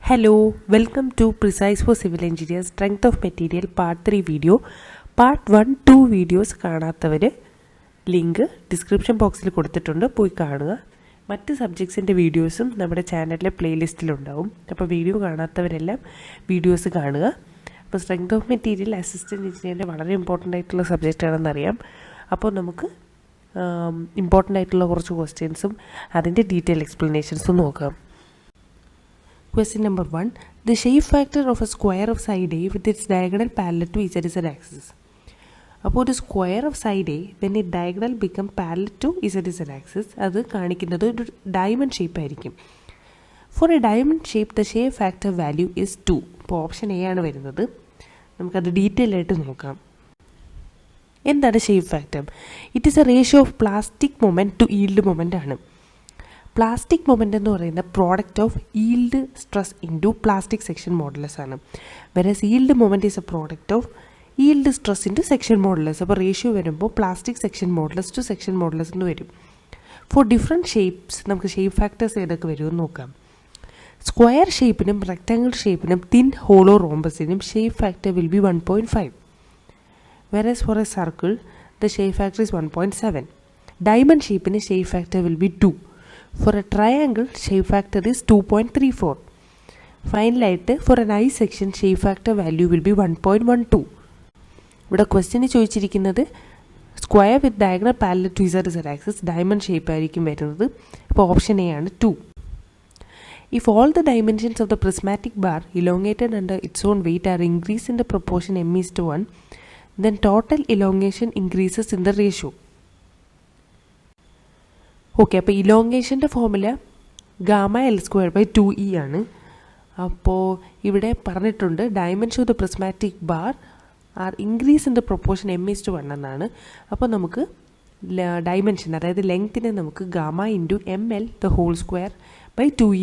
Hello, welcome to Precise for Civil Engineers Strength of Material Part 3 video. Part 1, 2 videos കാണാത്തവർ link description ബോക്സിൽ കൊടുത്തിട്ടുണ്ട്, പോയി കാണുക. മറ്റ് സബ്ജക്ട്സിൻ്റെ വീഡിയോസും നമ്മുടെ ചാനലിലെ പ്ലേലിസ്റ്റിലുണ്ടാവും. അപ്പോൾ വീഡിയോ കാണാത്തവരെല്ലാം വീഡിയോസ് കാണുക. അപ്പോൾ സ്ട്രെങ്ത് ഓഫ് മെറ്റീരിയൽ അസിസ്റ്റൻറ്റ് എഞ്ചിനീയറിൻ്റെ വളരെ ഇമ്പോർട്ടൻ്റ് ആയിട്ടുള്ള സബ്ജക്റ്റാണെന്നറിയാം. അപ്പോൾ നമുക്ക് ഇമ്പോർട്ടൻ്റ് ആയിട്ടുള്ള കുറച്ച് ക്വസ്റ്റ്യൻസും അതിൻ്റെ ഡീറ്റെയിൽ എക്സ്പ്ലനേഷൻസും നോക്കാം. Question number 1. The shape factor of a square of side A with its diagonal parallel to Z axis. അപ്പോൾ ഒരു square of side a when ഈ diagonal become parallel to Z axis, അത് കാണിക്കുന്നത് ഒരു ഡയമണ്ട് ഷേപ്പ് ആയിരിക്കും. For a diamond shape the shape factor value is 2. ഇപ്പോൾ option A ആണ് വരുന്നത്. നമുക്കത് ഡീറ്റെയിൽ ആയിട്ട് നോക്കാം. എന്താണ് shape factor? It is a ratio of plastic moment to yield moment ആണ്. പ്ലാസ്റ്റിക് മൊമെൻ്റ് എന്ന് പറയുന്ന product of yield stress into plastic section modulus ആണ്. Versus yield moment is a product of yield stress into section modulus. അപ്പോൾ ratio വരുമ്പോൾ plastic section modulus to section modulus എന്ന് വരും. For different shapes നമുക്ക് shape factors ഏതൊക്കെ വരുമെന്ന് നോക്കാം. Square ഷേപ്പിനും റെക്റ്റാങ്കിൾ ഷേപ്പിനും തിൻ ഹോളോ റോംബസിനും shape factor will be 1.5. Versus for a circle the shape factor is 1.7. Diamond ഷേപ്പിന് shape factor will be 2. For a triangle, shape factor is 2.34. ഫൈനലായിട്ട് for an I section shape factor value will be 1.12. ഇവിടെ question ചോദിച്ചിരിക്കുന്നത് square with diagonal parallel to Z axis diamond shape ആയിരിക്കും വരുന്നത്. അപ്പോൾ option A ആണ് 2. If all the dimensions of the prismatic bar elongated under its own weight are increased in the proportion m:1, then total elongation increases in the ratio. Okay, അപ്പോൾ ഇലോങ്ങേഷൻ്റെ formula gamma L²/2E ആണ്. അപ്പോൾ ഇവിടെ പറഞ്ഞിട്ടുണ്ട് dimension of the prismatic bar are increase in the proportion m:1 എന്നാണ്. അപ്പോൾ നമുക്ക് dimension അതായത് ലെങ്ത്തിനെ നമുക്ക് ഗാമ ഇൻറ്റു ml²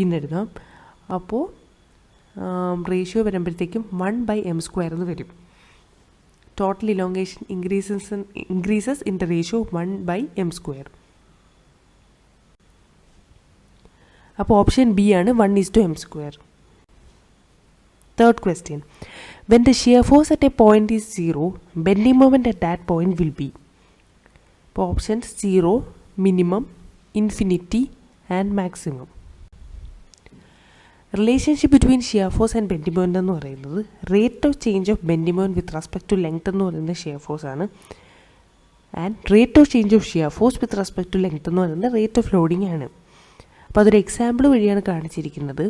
എന്ന് എഴുതാം. അപ്പോൾ റേഷ്യോ വരുമ്പോഴത്തേക്കും 1/m² എന്ന് വരും. Total elongation increases in the ratio 1/m². അപ്പോൾ ഓപ്ഷൻ ബി ആണ് 1:m². Third question. When the shear force at a point is 0, bending moment at that point will be. അപ്പോൾ options 0, minimum, infinity and maximum. Relationship between shear force and bending moment എന്ന് പറയുന്നത് rate of change of bending moment with respect to length എന്ന് പറയുന്നത് shear force ആണ്. And rate of change of shear force with respect to length എന്ന് പറയുന്നത് rate of loading ആണ്. അപ്പോൾ അതൊരു എക്സാമ്പിൾ വഴിയാണ് കാണിച്ചിരിക്കുന്നത്.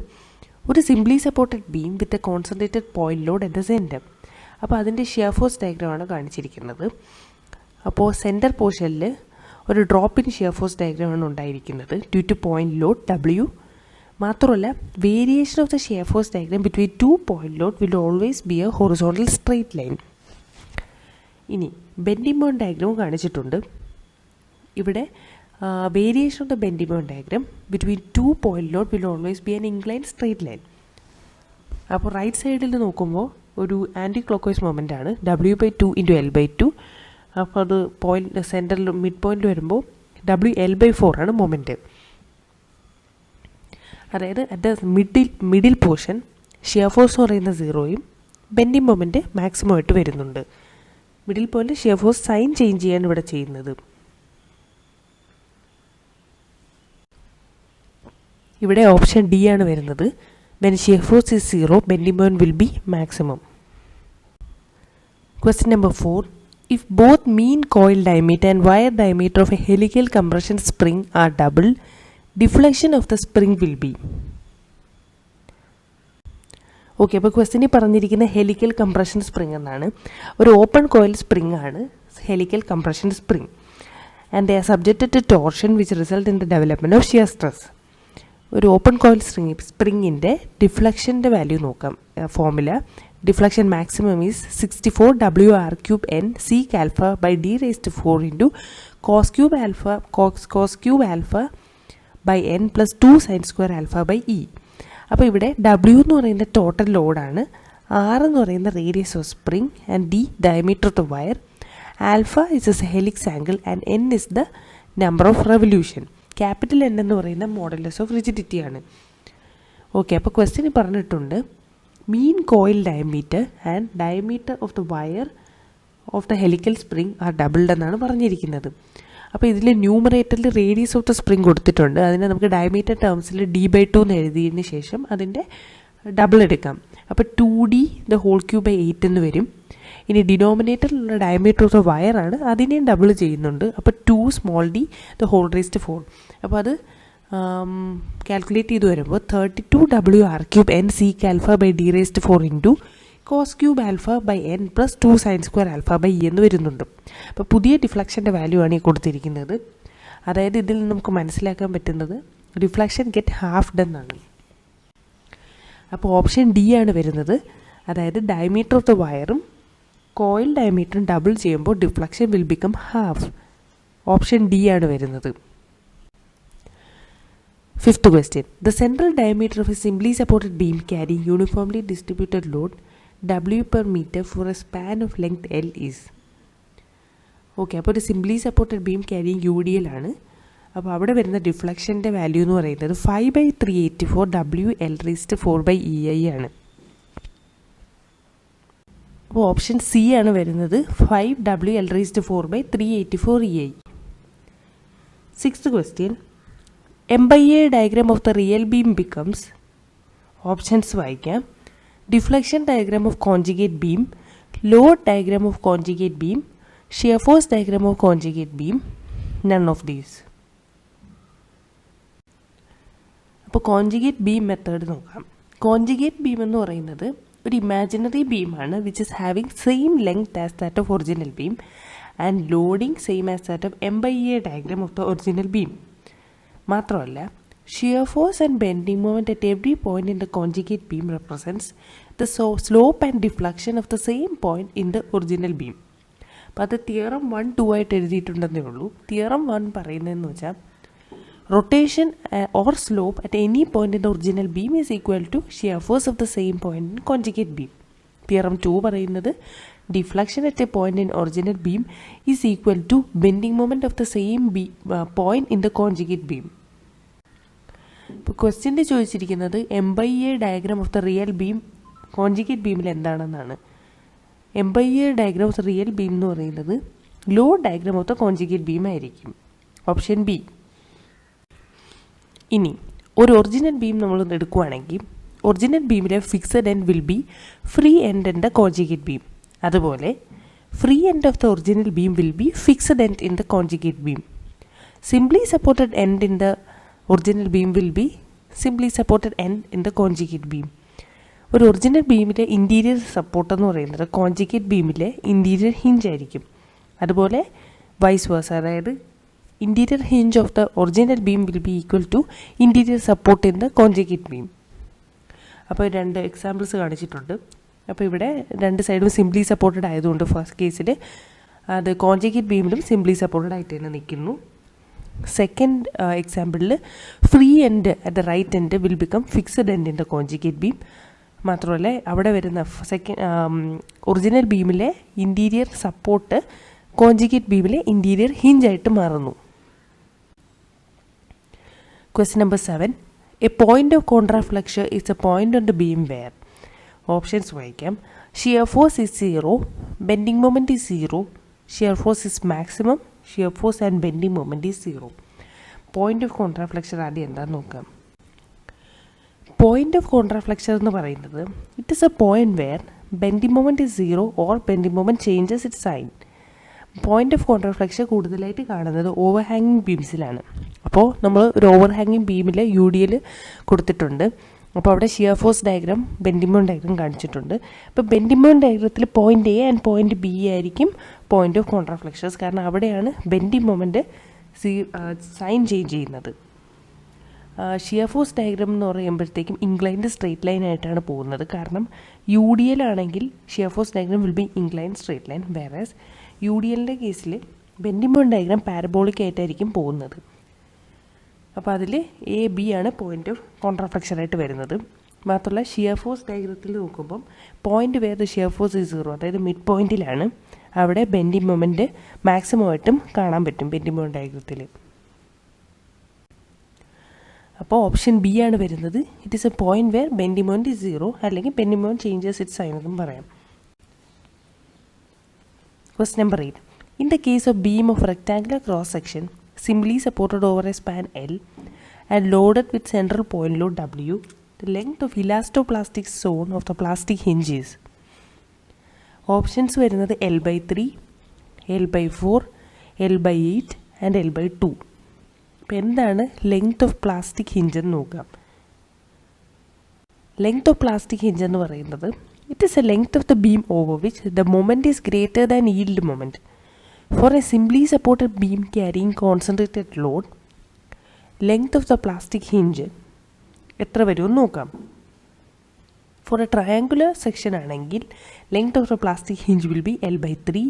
ഒരു simply supported beam with a concentrated point load at the centre. അപ്പോൾ അതിൻ്റെ ഷിയർ ഫോഴ്സ് ഡയഗ്രമാണ് കാണിച്ചിരിക്കുന്നത്. അപ്പോൾ സെൻറ്റർ പോർഷനിൽ ഒരു ഡ്രോപ്പ് ഇൻ ഷിയർ ഫോഴ്സ് ഡയഗ്രമാണ് ഉണ്ടായിരിക്കുന്നത് due two point load W. മാത്രമല്ല variation of the shear force diagram between 2 point Lord will always be A horizontal straight line. ഇനി bending moment diagram കാണിച്ചിട്ടുണ്ട്. ഇവിടെ variation of the bending moment diagram between 2 point Lord will always be an incline straight line. അപ്പോൾ right സൈഡിൽ നോക്കുമ്പോൾ ഒരു anti clock vice moment ആണ് W/2 × L/2. അപ്പോൾ അത് പോയിന്റ് സെൻറ്ററിൽ മിഡ് പോയിന്റ് വരുമ്പോൾ WL/4 ആണ് മൊമെൻറ്റ്. അതായത് at the middle portion shear force എന്ന് പറയുന്ന 0യും ബെൻഡിംഗ് മൊമെൻറ്റ് മാക്സിമം ആയിട്ട് വരുന്നുണ്ട്. Middle point shear force sign change ചെയ്യാണ് ഇവിടെ ചെയ്യുന്നത്. ഇവിടെ ഓപ്ഷൻ ഡി ആണ് വരുന്നത്. When shear force is 0, bending moment will be maximum. Question number 4. If both mean coil diameter and wire diameter of a helical compression spring are double, deflection of the spring will be. Okay, അപ്പോൾ ക്വസ്റ്റ്യനിൽ പറഞ്ഞിരിക്കുന്ന helical compression spring എന്നാണ്. ഒരു open coil spring ആണ് helical compression spring. And they are subjected to torsion which result in the development of shear stress. ഒരു open coil സ്പ്രിങ്ങിൻ്റെ ഡിഫ്ലക്ഷൻ്റെ value നോക്കാം. Formula deflection maximum is 64 WR³ N sec α/d⁴ into cos³ α/n + 2 sin² α/e. അപ്പോൾ ഇവിടെ W എന്ന് പറയുന്ന total ലോഡാണ്, R എന്ന് പറയുന്ന radius of spring and D diameter of the wire, alpha is a helix angle and N is the number of revolution. Capital N എന്ന് പറയുന്ന modulus of rigidity ആണ്. Okay, അപ്പോൾ ക്വസ്റ്റ്യൻ പറഞ്ഞിട്ടുണ്ട് mean coil diameter and diameter of the wire of the helical spring are doubled എന്നാണ് പറഞ്ഞിരിക്കുന്നത്. അപ്പോൾ ഇതിൽ ന്യൂമറേറ്ററിൽ റേഡിയസ് ഓഫ് ദ സ്പ്രിംഗ് കൊടുത്തിട്ടുണ്ട്. അതിനെ നമുക്ക് ഡയമീറ്റർ ടേംസിൽ d/2 എന്ന് എഴുതിയതിന് ശേഷം അതിൻ്റെ ഡബിൾ എടുക്കാം. അപ്പോൾ 2d the whole cube by 8 എന്ന് വരും. ഇനി ഡിനോമിനേറ്ററിലുള്ള ഡയമീറ്റർ ഓഫ് ദ വയറാണ്, അതിനെയും ഡബിൾ ചെയ്യുന്നുണ്ട്. അപ്പോൾ 2d ദ ഹോൾ റേസ്ഡ് 4. അപ്പോൾ അത് കാൽക്കുലേറ്റ് ചെയ്ത് വരുമ്പോൾ 32w r cube n sec alpha by d raised 4 into cos cube alpha by n plus 2 sin square alpha by e എന്ന് വരുന്നുണ്ട്. അപ്പോൾ പുതിയ ഡിഫ്ലക്ഷൻ്റെ വാല്യൂ ആണ് ഈ കൊടുത്തിരിക്കുന്നത്. അതായത് ഇതിൽ നമുക്ക് മനസ്സിലാക്കാൻ പറ്റുന്നത് ഡിഫ്ലക്ഷൻ ഗെറ്റ് ഹാഫ്ഡ് എന്നാണ്. അപ്പോൾ ഓപ്ഷൻ ഡി ആണ് വരുന്നത്. അതായത് ഡയമീറ്റർ ഓഫ് ദ വയറും കോയിൽ ഡയമീറ്ററും ഡബിൾ ചെയ്യുമ്പോൾ deflection will become half. Option D ആണ് വരുന്നത്. Fifth question. The central diameter of a simply supported beam carrying uniformly distributed load W per meter for a span of length L is. Okay, അപ്പോൾ ഒരു simply supported beam carrying UDL ആണ്. അപ്പോൾ അവിടെ വരുന്ന ഡിഫ്ലക്ഷൻ്റെ value എന്ന് പറയുന്നത് 5/384 W/L⁴/EI ആണ്. അപ്പോൾ ഓപ്ഷൻ സി ആണ് വരുന്നത് 5 W/L⁴/384 EI. Sixth question. M/A diagram of the real beam becomes options വായിക്കാം. Deflection diagram of conjugate beam, load diagram of conjugate beam, shear force diagram of conjugate beam, none of these. അപ്പോൾ conjugate beam method നോക്കാം. Conjugate beam എന്ന് പറയുന്നത് ഒരു imaginary ബീമാണ് which is having same length as that of original beam and loading same as that of M/A diagram of the original beam. മാത്രമല്ല shear force and bending moment at every point in the conjugate beam represents the slope and deflection of the same point in the original beam. അപ്പോൾ അത് theorem 1, 2 ആയിട്ട് എഴുതിയിട്ടുണ്ടെന്നേ ഉള്ളൂ. Theorem 1 പറയുന്നതെന്ന് വെച്ചാൽ rotation or slope at any point in the original beam is equal to shear force of the same point in conjugate beam. Theorem 2 പറയുന്നത് deflection at a point in original beam is equal to bending moment of the same point in the conjugate beam. ഇപ്പോൾ ക്വസ്റ്റ്യൻ്റെ ചോദിച്ചിരിക്കുന്നത് M/A diagram of the real beam conjugate ബീമിൽ എന്താണെന്നാണ്. M/A diagram of the real beam എന്ന് പറയുന്നത് load diagram of the conjugate beam ആയിരിക്കും. Option B. ഇനി ഒരു ഒറിജിനൽ ബീം നമ്മൾ എടുക്കുകയാണെങ്കിൽ ഒറിജിനൽ ബീമിലെ fixed end will be free end in the conjugate beam. അതുപോലെ free end of the original beam will be fixed end in the conjugate beam. Simply supported end in the original beam will B simply supported end in the conjugate beam. ഒരു original ബീമിലെ interior support എന്ന് പറയുന്നത് conjugate ബീമിലെ interior hinge ആയിരിക്കും. അതുപോലെ vice versa, അതായത് interior hinge of the original beam will be equal to interior support in the conjugate beam. അപ്പോൾ 2 examples കാണിച്ചിട്ടുണ്ട്. അപ്പോൾ ഇവിടെ 2 സൈഡും സിംപ്ലി സപ്പോർട്ടഡ് ആയതുകൊണ്ട് ഫസ്റ്റ് കേസിൽ അത് കോൺജുഗേറ്റ് ബീമിലും സിംപ്ലി സപ്പോർട്ടഡ് ആയിട്ട് തന്നെ നിൽക്കുന്നു. സെക്കൻഡ് എക്സാമ്പിളിൽ free end at the right end will become fixed end in the conjugate beam. മാത്രമല്ല അവിടെ വരുന്ന ഒറിജിനൽ ബീമിലെ ഇൻറ്റീരിയർ സപ്പോർട്ട് കോൺജുഗേറ്റ് ബീമിലെ ഇൻറ്റീരിയർ ഹിഞ്ചായിട്ട് മാറുന്നു. Question number 7. A point of contraflexure is a point on the beam where. Options വായിക്കാം. Shear force is 0, bending moment is 0, shear force is maximum, shear force and bending moment is 0. Point of contraflexure ആദ്യം എന്താണെന്ന് നോക്കാം. Point of contraflexure എന്ന് പറയുന്നത് it is a point where bending moment is 0 or bending moment changes it sign. Point of contraflexure കൂടുതലായിട്ട് കാണുന്നത് over ഹാങ്ങിങ് ബീംസിലാണ്. അപ്പോൾ നമ്മൾ ഒരു ഓവർ ഹാങ്ങിങ് ബീമിൽ UDL കൊടുത്തിട്ടുണ്ട്. അപ്പോൾ അവിടെ shear force diagram, bending moment diagram കാണിച്ചിട്ടുണ്ട്. അപ്പോൾ ബെൻഡിങ് മൊമെൻറ്റ് ഡയഗ്രത്തിൽ point A and point B ആയിരിക്കും പോയിന്റ് ഓഫ് കോൺട്രാ ഫ്ലെക്ചേഴ്സ്. കാരണം അവിടെയാണ് ബെൻഡിങ് മൊമെൻറ്റ് സൈൻ ചേഞ്ച് ചെയ്യുന്നത്. ഷിയർ ഫോഴ്സ് ഡയഗ്രാം എന്ന് പറയുമ്പോഴത്തേക്കും ഇൻക്ലൈൻഡ് സ്ട്രേറ്റ് ലൈൻ ആയിട്ടാണ് പോകുന്നത്. കാരണം UDL ആണെങ്കിൽ shear force diagram will be inclined straight line, whereas UDLൻ്റെ കേസിൽ ബെൻഡിങ് മൊമെൻറ്റ് ഡയഗ്രാം പാരബോളിക് ആയിട്ടായിരിക്കും പോകുന്നത്. അപ്പോൾ അതിൽ A, B ആണ് പോയിന്റ് ഓഫ് കോൺട്രാ ഫ്ലെക്ചർ ആയിട്ട് വരുന്നത്. മാത്രമല്ല ഷിയർ ഫോഴ്സ് ഡയഗ്രത്തിൽ നോക്കുമ്പം പോയിന്റ് വേറെ ഷിയർ ഫോഴ്സ് ഈസ് 0, അതായത് മിഡ് പോയിന്റിലാണ്. അവിടെ ബെൻഡിങ് മൊമെൻറ്റ് മാക്സിമം ആയിട്ടും കാണാൻ പറ്റും ബെൻഡിങ് മൊമെൻറ്റ് ഡയഗ്രത്തിൽ. അപ്പോൾ ഓപ്ഷൻ ബി ആണ് വരുന്നത്. It is a point where bending moment is 0 അല്ലെങ്കിൽ bending moment changes its sign എന്നും പറയാം. Question number 8. In the case of beam of rectangular cross section simply supported over a span L and loaded with central point load W, the length of elastoplastic zone of the plastic hinge is. Options വരുന്നത് L/3, L/4, L/8 and L/2. അപ്പോൾ എന്താണ് length of plastic hinge എന്ന് നോക്കാം. Length of plastic hinge എന്ന് പറയുന്നത് it is a length of the beam over which the moment is greater than yield moment. For a simply supported beam carrying concentrated load, length of the plastic hinge എത്ര വരുമെന്ന് നോക്കാം. For a triangular section ആണെങ്കിൽ length of the plastic hinge will be L/3.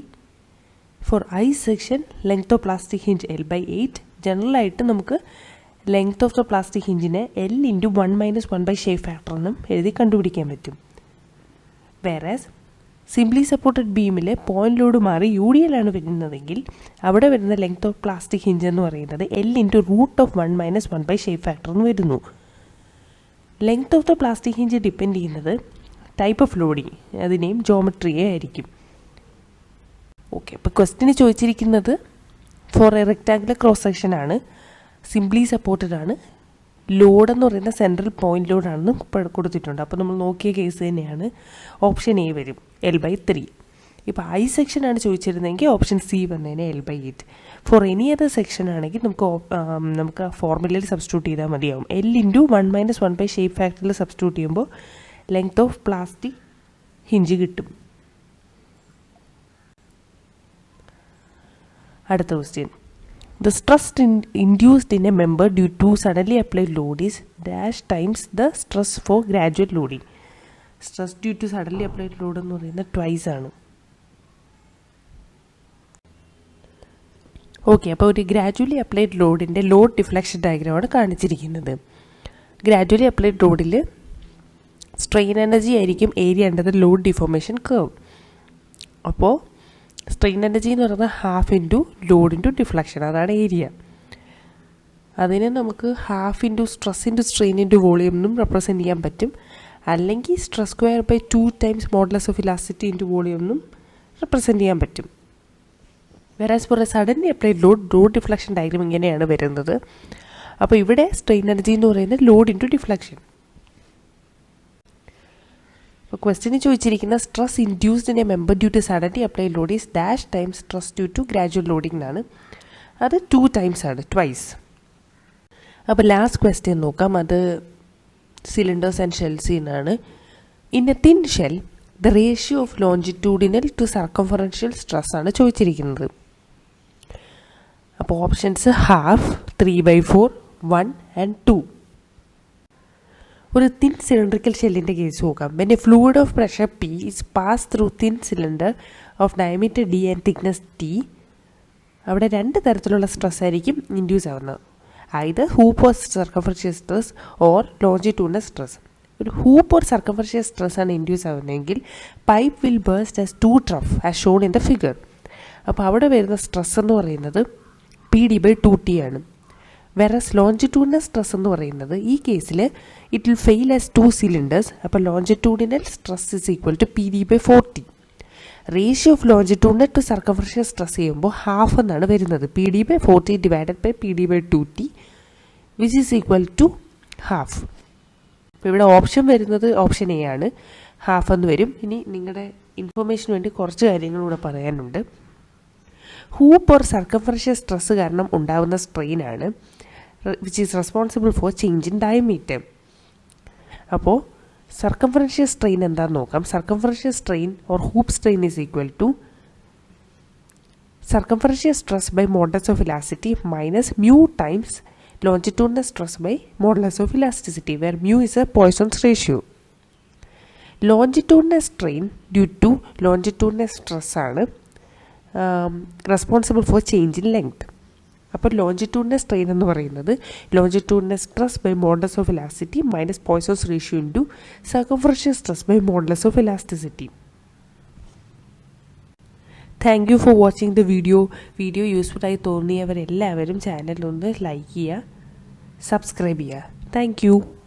For I section length of plastic hinge L/8. ജനറലായിട്ട് നമുക്ക് length of the plastic ഹിഞ്ചിനെ L × 1 - 1 shape factor എന്നും എഴുതി കണ്ടുപിടിക്കാൻ പറ്റും. വേറെസ് സിംപ്ലി സപ്പോർട്ടഡ് ബീമിലെ പോയിന്റ് ലോഡ് മാറി UDL ആണ് വരുന്നതെങ്കിൽ അവിടെ വരുന്ന ലെങ്ത് ഓഫ് പ്ലാസ്റ്റിക് ഹിഞ്ച് എന്ന് പറയുന്നത് L × √1 - 1 ഷേപ്പ് ഫാക്ടർ എന്ന് വരുന്നു. Length of the plastic hinge depend ചെയ്യുന്നത് ടൈപ്പ് ഓഫ് ലോഡിങ്, അതിനെയും ജോമെട്രിയെ ആയിരിക്കും. ഓക്കെ, അപ്പോൾ ക്വസ്റ്റിന് ചോദിച്ചിരിക്കുന്നത് for a rectangular cross section ആണ്, സിംപ്ലി സപ്പോർട്ടഡ് ആണ്, ലോഡ് എന്ന് പറയുന്ന സെൻട്രൽ പോയിന്റ് ലോഡാണെന്ന് കൊടുത്തിട്ടുണ്ട്. അപ്പോൾ നമ്മൾ നോക്കിയ കേസ് തന്നെയാണ്. ഓപ്ഷൻ എ വരും L/3. ഇപ്പോൾ I സെക്ഷൻ ആണ് ചോദിച്ചിരുന്നെങ്കിൽ ഓപ്ഷൻ സി വന്നതിന് L/8. For any other section ആണെങ്കിൽ നമുക്ക് ഫോർമുലയിൽ സബ്സ്റ്റിറ്റ്യൂട്ട് ചെയ്താൽ മതിയാവും. L × 1 - 1 ഷേപ്പ് ഫാക്ടറിൽ സബ്സ്റ്റിറ്റ്യൂട്ട് ചെയ്യുമ്പോൾ ലെങ്ത് ഓഫ് പ്ലാസ്റ്റിക് ഹിഞ്ച് കിട്ടും. അടുത്ത question. The stress induced in a member due to suddenly applied load is dash times the stress for gradual loading. Stress due to suddenly applied load എന്ന് പറയുന്നത് twice ആണ്. Okay, അപ്പോൾ ഒരു gradually applied ലോഡിൻ്റെ load deflection ഡയഗ്രാമാണ് കാണിച്ചിരിക്കുന്നത്. Gradually applied ലോഡിൽ strain energy ആയിരിക്കും area under the load deformation curve. അപ്പോൾ സ്ട്രെയിൻ എനർജി എന്ന് പറയുന്നത് half into load into deflection, അതാണ് ഏരിയ. അതിനെ നമുക്ക് half into stress into strain into volume എന്നും റെപ്രസെൻറ്റ് ചെയ്യാൻ പറ്റും. അല്ലെങ്കിൽ stress square by 2 times modulus of elasticity into volume എന്നും റെപ്രസെൻറ്റ് ചെയ്യാൻ പറ്റും. Whereas for a suddenly applied load deflection diagram ഇങ്ങനെയാണ് വരുന്നത്. അപ്പോൾ ഇവിടെ സ്ട്രെയിൻ എനർജി എന്ന് പറയുന്നത് ലോഡ് ഇൻറ്റു ഡിഫ്ലക്ഷൻ. അപ്പോൾ ക്വസ്റ്റിന് ചോദിച്ചിരിക്കുന്ന stress induced in a member due to suddenly applied load is dash times stress due to gradual loading എന്നാണ്. അത് 2 ടൈംസ് ആണ്, ട്വൈസ്. അപ്പോൾ ലാസ്റ്റ് ക്വസ്റ്റ്യൻ നോക്കാം. അത് സിലിണ്ടേഴ്സ് ആൻഡ് ഷെൽസിൽ നിന്നാണ്. In a thin shell the ratio of longitudinal to circumferential stress ആണ് ചോദിച്ചിരിക്കുന്നത്. അപ്പോൾ ഓപ്ഷൻസ് ഹാഫ്, 3/4, 1 and 2. ഒരു തിൻ സിലിണ്ടറിക്കൽ ഷെല്ലിൻ്റെ കേസ് നോക്കാം. When a fluid of pressure P is pass through thin cylinder of diameter D and thickness T, അവിടെ 2 തരത്തിലുള്ള stress ആയിരിക്കും induce ആവുന്നത്. either hoop or circumferential stress or longitudinal stress. ഒരു hoop or circumferential stress ആണ് induce ആവുന്നതെങ്കിൽ pipe will burst as 2 trough as shown in the figure. അപ്പോൾ അവിടെ വരുന്ന സ്ട്രെസ് എന്ന് പറയുന്നത് PD/2T ആണ്. വെറസ് ലോഞ്ചിറ്റ്യൂഡിനൽ സ്ട്രെസ് എന്ന് പറയുന്നത് ഈ കേസിൽ it will fail as 2 cylinders. അപ്പോൾ longitudinal stress is equal to PD/4T. Ratio of longitudinal to circumferential stress ചെയ്യുമ്പോൾ ഹാഫ് എന്നാണ് വരുന്നത്. PD/4T divided by PD/2T which is equal to half. അപ്പോൾ ഇവിടെ ഓപ്ഷൻ വരുന്നത് ഓപ്ഷൻ എ ആണ്, ഹാഫ് എന്ന് വരും. ഇനി നിങ്ങളുടെ ഇൻഫർമേഷന് വേണ്ടി കുറച്ച് കാര്യങ്ങളൂടെ പറയാനുണ്ട്. ഹൂപ്പ് ഓർ സർക്കംഫറൻഷ്യൽ സ്ട്രെസ് കാരണം ഉണ്ടാകുന്ന സ്ട്രെയിനാണ് which is responsible for change in diameter. അപ്പോൾ സർക്കംഫറൻഷ്യൽ സ്ട്രെയിൻ എന്താണെന്ന് നോക്കാം. Circumferential strain or hoop strain is equal to circumferential stress by modulus of elasticity minus mu times longitudinal stress by modulus of elasticity, where mu is a Poisson's ratio. Longitudinal strain due to longitudinal stress ആണ് responsible for change in length. അപ്പോൾ longitudinal strain എന്ന് പറയുന്നത് longitudinal stress by modulus of elasticity minus Poisson's ratio into circumferential stress by modulus of elasticity. Thank you for watching the video useful ആയി തോന്നിയവരെല്ലാവരും ചാനലൊന്ന് like ചെയ്യുക, subscribe ചെയ്യുക. Thank U.